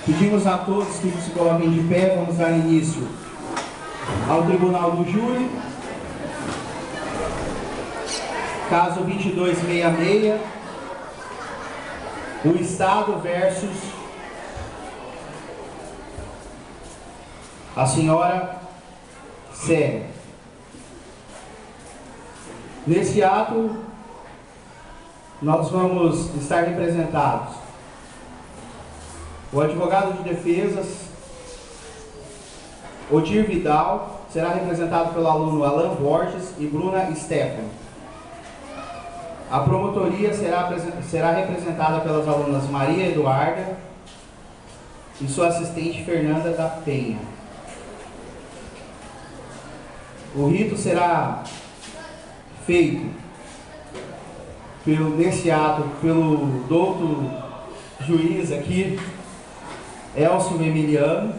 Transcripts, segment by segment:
Pedimos a todos que se coloquem de pé, vamos dar início ao Tribunal do Júri. Caso 2266, o Estado versus a senhora Célia. Nesse ato, nós vamos estar representados o advogado de defesas, Odir Vidal, será representado pelo aluno Alan Borges e Bruna Stefano. A promotoria será representada pelas alunas Maria Eduarda e sua assistente Fernanda da Penha. O rito será feito nesse ato pelo douto juiz aqui, Elcio Emiliano.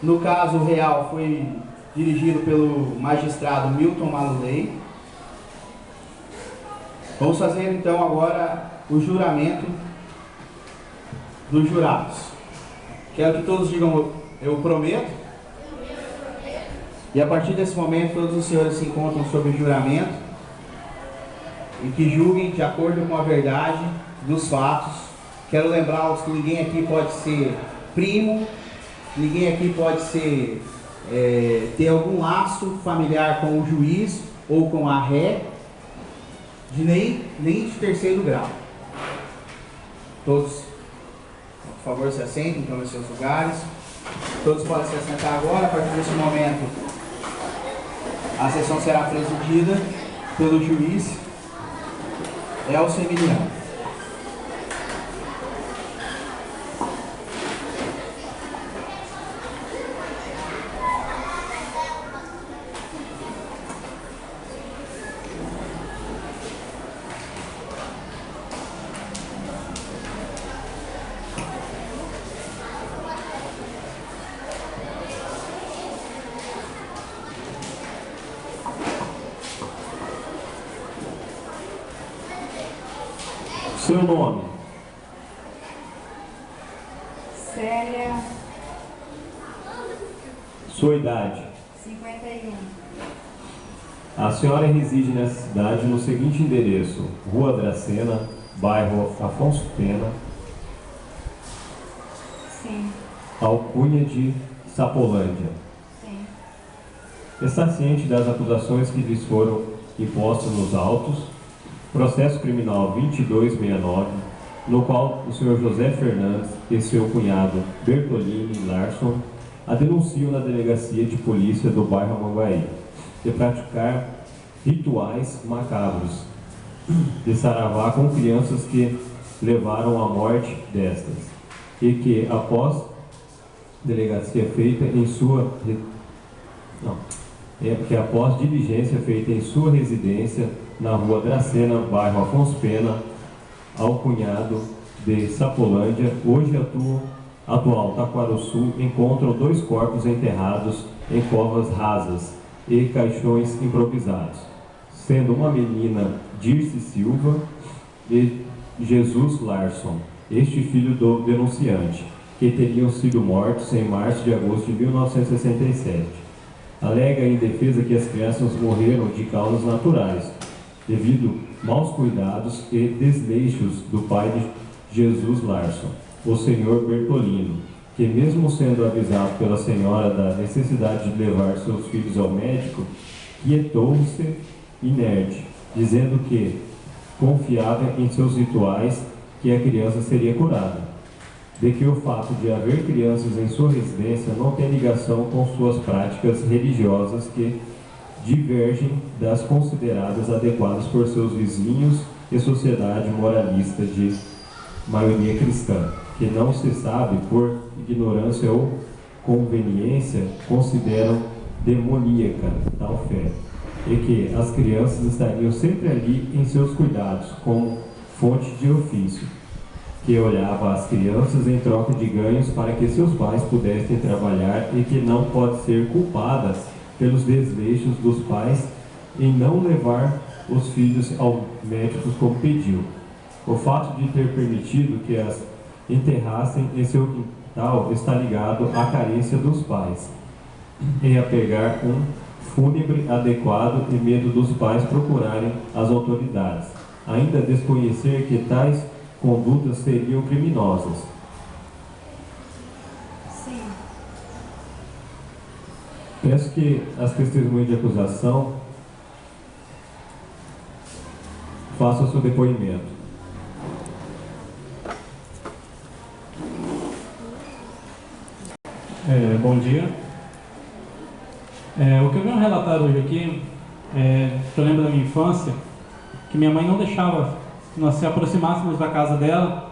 No caso real foi dirigido pelo magistrado Milton Malulei. Vamos fazer então agora o juramento dos jurados. Quero que todos digam eu prometo. E a partir desse momento todos os senhores se encontram sob juramento e que julguem de acordo com a verdade dos fatos. Quero lembrá-los que ninguém aqui pode ser primo, ninguém aqui pode ser ter algum laço familiar com o juiz ou com a ré, nem de terceiro grau. Todos, por favor, se assentem, tomem seus lugares. Todos podem se assentar agora. A partir desse momento, a sessão será presidida pelo juiz Elcio Emiliano. Seu nome? Célia. Sua idade? 51. A senhora reside nessa cidade no seguinte endereço: Rua Dracena, bairro Afonso Pena, Sim. alcunha de Sapolândia. Sim. Está ciente das acusações que lhes foram impostas nos autos? Processo criminal 2269, no qual o senhor José Fernandes e seu cunhado Bertolini Larson a denunciam na delegacia de polícia do bairro Amanguaí de praticar rituais macabros de saravá com crianças que levaram à morte destas e que após delegacia feita em sua após diligência feita em sua residência na Rua Dracena, bairro Afonso Pena, alcunhado de Sapolândia, hoje atual Taquarussu, encontram 2 corpos enterrados em covas rasas e caixões improvisados, sendo uma menina Dirce Silva e Jesus Larson, este filho do denunciante, que teriam sido mortos em março de agosto de 1967. Alega em defesa que as crianças morreram de causas naturais, devido maus cuidados e desleixos do pai de Jesus Larson, o senhor Bertolino, que mesmo sendo avisado pela senhora da necessidade de levar seus filhos ao médico, quietou-se inerte, dizendo que confiava em seus rituais que a criança seria curada, de que o fato de haver crianças em sua residência não tem ligação com suas práticas religiosas que divergem das consideradas adequadas por seus vizinhos e sociedade moralista de maioria cristã, que não se sabe, por ignorância ou conveniência, consideram demoníaca tal fé, e que as crianças estariam sempre ali em seus cuidados, como fonte de ofício, que olhava as crianças em troca de ganhos para que seus pais pudessem trabalhar e que não pode ser culpada pelos desleixos dos pais em não levar os filhos ao médico como pediu. O fato de ter permitido que as enterrassem em seu quintal está ligado à carícia dos pais, em apegar um fúnebre adequado e medo dos pais procurarem as autoridades, ainda desconhecer que tais condutas seriam criminosas. Sim. Peço que as testemunhas de acusação façam seu depoimento. Bom dia. O que eu venho relatar hoje aqui, que eu lembro da minha infância, que minha mãe não deixava que nós se aproximássemos da casa dela,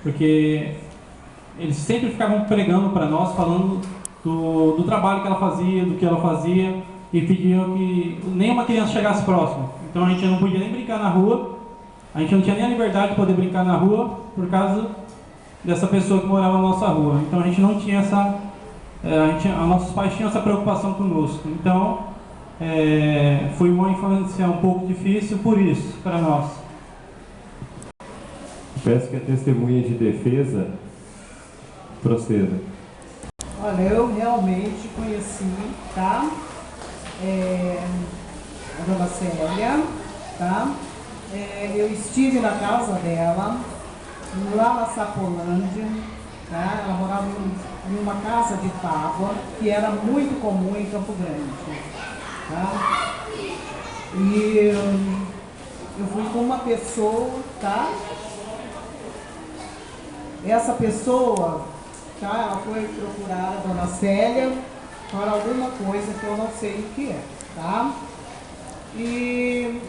porque eles sempre ficavam pregando para nós, falando do trabalho que ela fazia, do que ela fazia, e pediam que nenhuma criança chegasse próximo. Então a gente não podia nem brincar na rua, a gente não tinha nem a liberdade de poder brincar na rua, por causa dessa pessoa que morava na nossa rua. Então a gente não tinha essa... nossos pais tinham essa preocupação conosco. Então, foi uma infância um pouco difícil por isso, para nós. Peço que a testemunha de defesa proceda. Olha, eu realmente conheci, tá? A dona Célia, tá? Eu estive na casa dela, lá na Sapolândia, tá? Ela morava em uma casa de tábua, que era muito comum em Campo Grande, tá? E eu fui com uma pessoa, tá? Essa pessoa, tá? Ela foi procurar a dona Célia para alguma coisa que eu não sei o que é, tá? E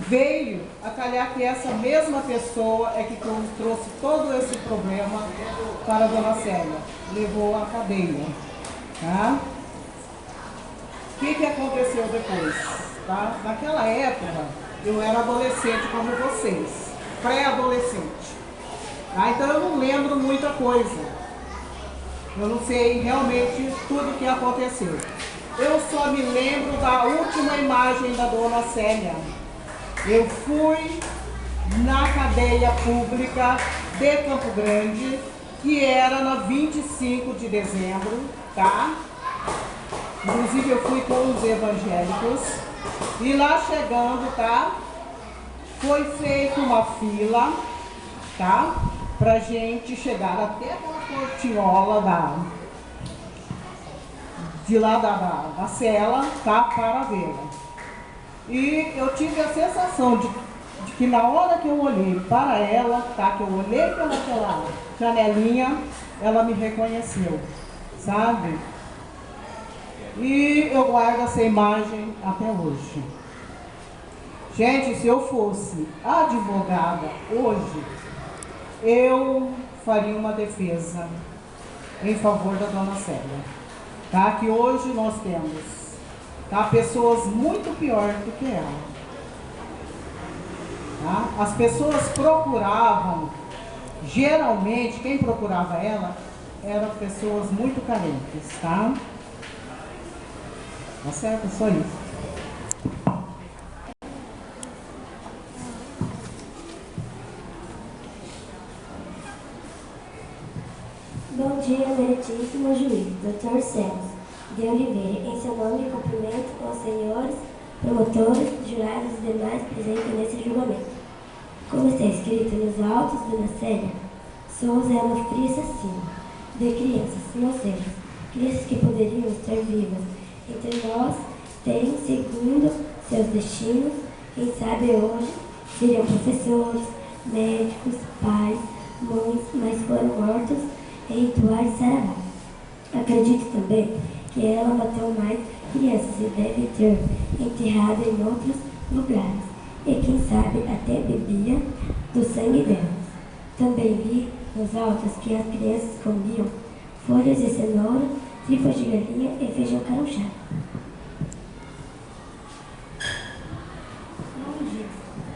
veio a calhar que essa mesma pessoa é que trouxe todo esse problema para a dona Célia, levou à cadeia, tá? O que aconteceu depois, tá? Naquela época, eu era adolescente como vocês, pré-adolescente, tá? Então eu não lembro muita coisa, eu não sei realmente tudo o que aconteceu. Eu só me lembro da última imagem da dona Célia. Eu fui na cadeia pública de Campo Grande, que era na 25 de dezembro, tá? Inclusive eu fui com os evangélicos, e lá chegando, tá? Foi feita uma fila, tá? Pra gente chegar até aquela portinhola de lá da cela, tá? Para vê-la. E eu tive a sensação de que na hora que eu olhei para ela, tá? Que eu olhei pelaquela janelinha, ela me reconheceu, sabe? E eu guardo essa imagem até hoje. Gente, se eu fosse advogada hoje, eu faria uma defesa em favor da dona Célia, tá? Que hoje nós temos, tá? Pessoas muito piores do que ela, tá? As pessoas procuravam, geralmente, quem procurava ela, eram pessoas muito carentes, tá? Tá certo? Só isso. Bom dia, meritíssimo juiz, Dr. Celso de Oliveira. Em seu nome, cumprimento aos senhores promotores, jurados e demais presentes nesse julgamento. Como está escrito nos autos, dona Célia Souza é uma fria assassina de crianças, ou seja, crianças que poderiam estar vivas entre nós, têm, segundo seus destinos, quem sabe hoje, seriam professores, médicos, pais, mães, mas foram mortos em rituais saravá. Acredito também que ela matou mais crianças e deve ter enterrado em outros lugares, e quem sabe até bebia do sangue delas. Também vi nos autos que as crianças comiam folhas de cenoura, tripas de galinha e feijão carochado. Bom dia.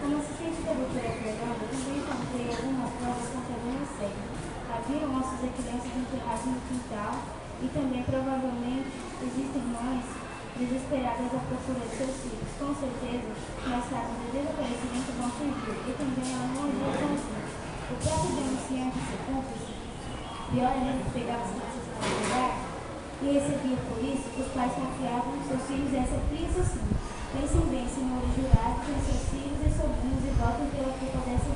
Como assistente da doutora Fernanda, também encontrei algumas provas contra a dona Célia. Havia ossos de crianças enterrados no quintal e também, provavelmente, existem mães desesperadas à procura de seus filhos. Com certeza, nas casos de desaparecimento vão surgir e também ela não havia sozinha. O próprio denunciante e seu cúmplice, pior ainda, que pegava as crianças para pegar, e recebia por isso, os pais confiavam nos seus filhos essa crise assim. Pensem bem, senhores jurados, em seus filhos e sobrinhos e votem pela culpa dessa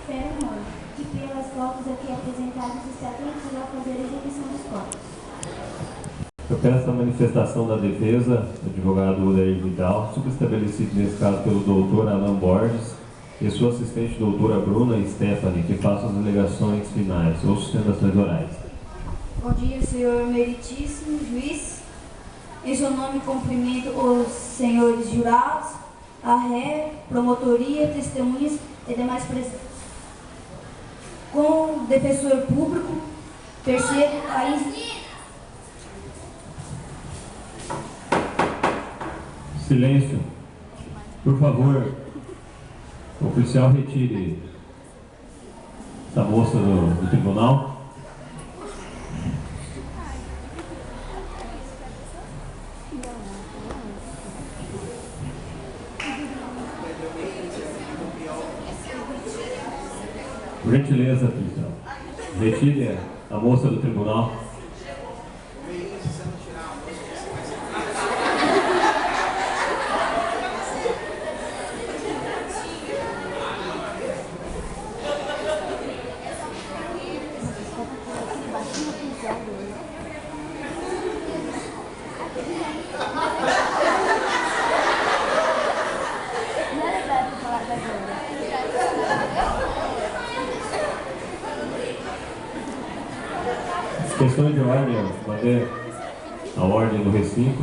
fera humana, e pelas fotos aqui apresentadas está tranquilo a fazer a exibição dos corpos. Eu peço a manifestação da defesa, do advogado Odair Vidal, subestabelecido nesse caso pelo doutor Alan Borges e sua assistente doutora Bruna Stephanie, que façam as alegações finais ou sustentações orais. Bom dia, senhor meritíssimo juiz. Em seu nome cumprimento os senhores jurados, a ré, promotoria, testemunhas e demais presentes. Como defensor público, percebo a Silêncio. Por favor, o policial retire essa moça do tribunal. Por gentileza, policial. Retire a moça do tribunal. Questões de ordem, manter a ordem do recinto.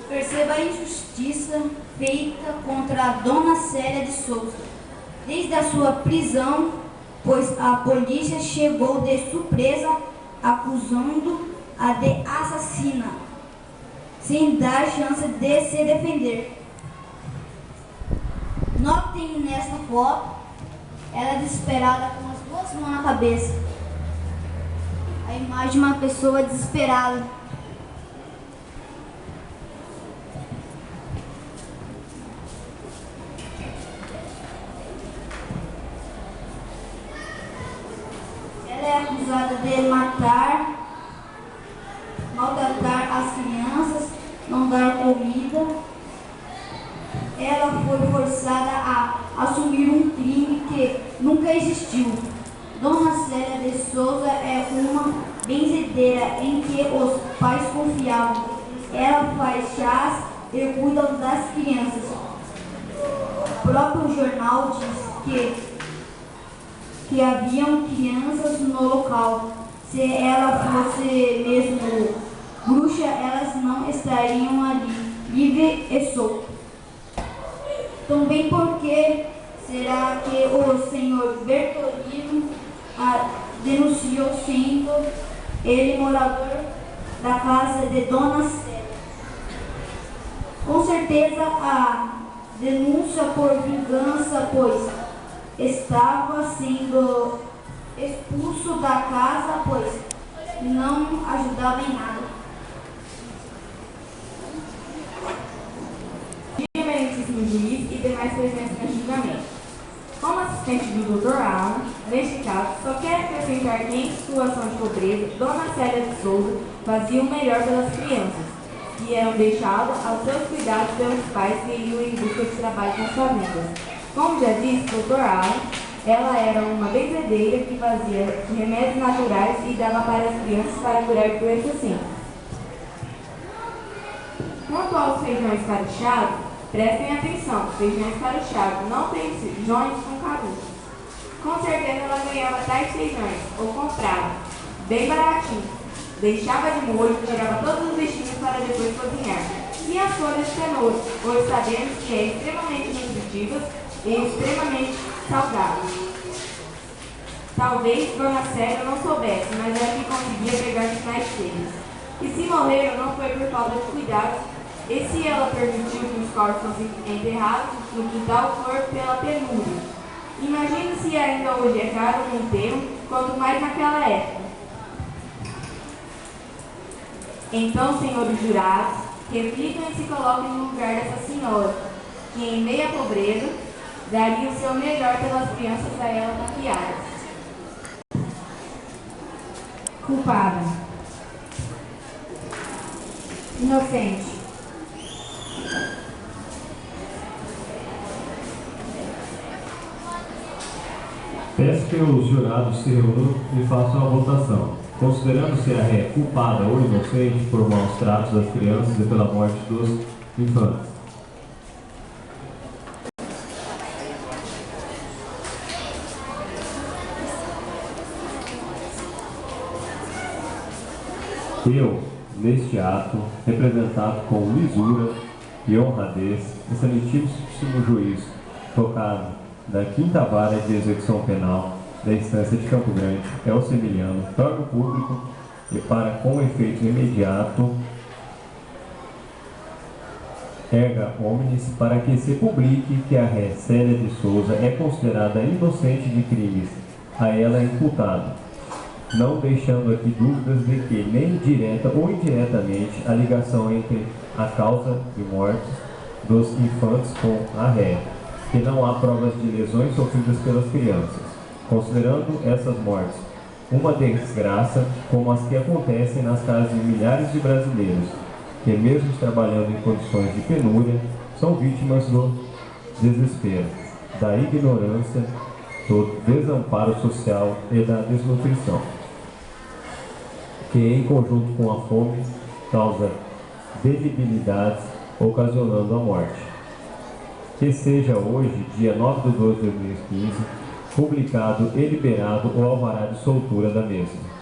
Perceba a injustiça feita contra a dona Célia de Souza, desde a sua prisão, pois a polícia chegou de surpresa acusando-a de assassina, sem dar chance de se defender. Notem nesta foto ela desesperada com as duas mãos na cabeça. A imagem de uma pessoa desesperada. Ela é acusada de matar, maltratar as crianças, não dar comida. Ela foi forçada a assumir um crime que nunca existiu. Dona Célia de Souza é uma benzedeira em que os pais confiavam. Ela faz chás e cuida das crianças. O próprio jornal diz que haviam crianças no local. Se ela fosse mesmo bruxa, elas não estariam ali, livre e solta. Também porque será que o senhor Bertolino a denunciou sendo ele morador da casa de Dona Célia? Com certeza a denúncia por vingança, pois estava sendo expulso da casa, pois não ajudava em nada. Juiz e demais presentes no julgamento. Como assistente do Dr. Alan, neste caso, só quero acrescentar que em situação de pobreza, Dona Célia de Souza fazia o melhor pelas crianças, que eram deixadas aos seus cuidados pelos pais que iam em busca de trabalho nas fazendas. Como já disse Dr. Alan, ela era uma benzedeira que fazia remédios naturais e dava para as crianças para curar doenças simples. Quanto aos feijões caprichados, prestem atenção, feijões caruchados, não feijões com caroço. Com certeza ela ganhava tais feijões, ou comprava, bem baratinho. Deixava de molho, tirava todos os bichinhos para depois cozinhar. E as folhas de cenoura, pois sabemos que é extremamente nutritivas e extremamente saudáveis. Talvez Dona Célia não soubesse, mas ela que conseguia pegar os mais cheios. E se morreram não foi por falta de cuidados. E se ela permitiu que os corpos fossem enterrados no quintal for pela penúria? Imagine se ainda hoje é caro um enterro, quanto mais naquela época. Então, senhores jurados, reflitam e se coloquem no lugar dessa senhora, que, em meio à pobreza, daria o seu melhor pelas crianças a ela maquiadas. Culpada. Inocente. Peço que os jurados se reúnam e façam a votação, considerando-se a ré culpada ou inocente por maus tratos das crianças e pela morte dos infantes. Eu, neste ato, representado com lisura e honradez, excelentíssimo juiz, tocado da 5ª Vara de Execução Penal da Instância de Campo Grande, Elcemiliano, torno público e para com efeito imediato, erga omnes, para que se publique que a ré Célia de Souza é considerada inocente de crimes a ela imputado, não deixando aqui dúvidas de que, nem direta ou indiretamente, a ligação entre a causa de mortes dos infantes com a ré, que não há provas de lesões sofridas pelas crianças, considerando essas mortes uma desgraça como as que acontecem nas casas de milhares de brasileiros, que mesmo trabalhando em condições de penúria, são vítimas do desespero, da ignorância, do desamparo social e da desnutrição, que em conjunto com a fome causa debilidades, ocasionando a morte. Que seja hoje, dia 9 de 12 de 2015, publicado e liberado o alvará de soltura da mesma.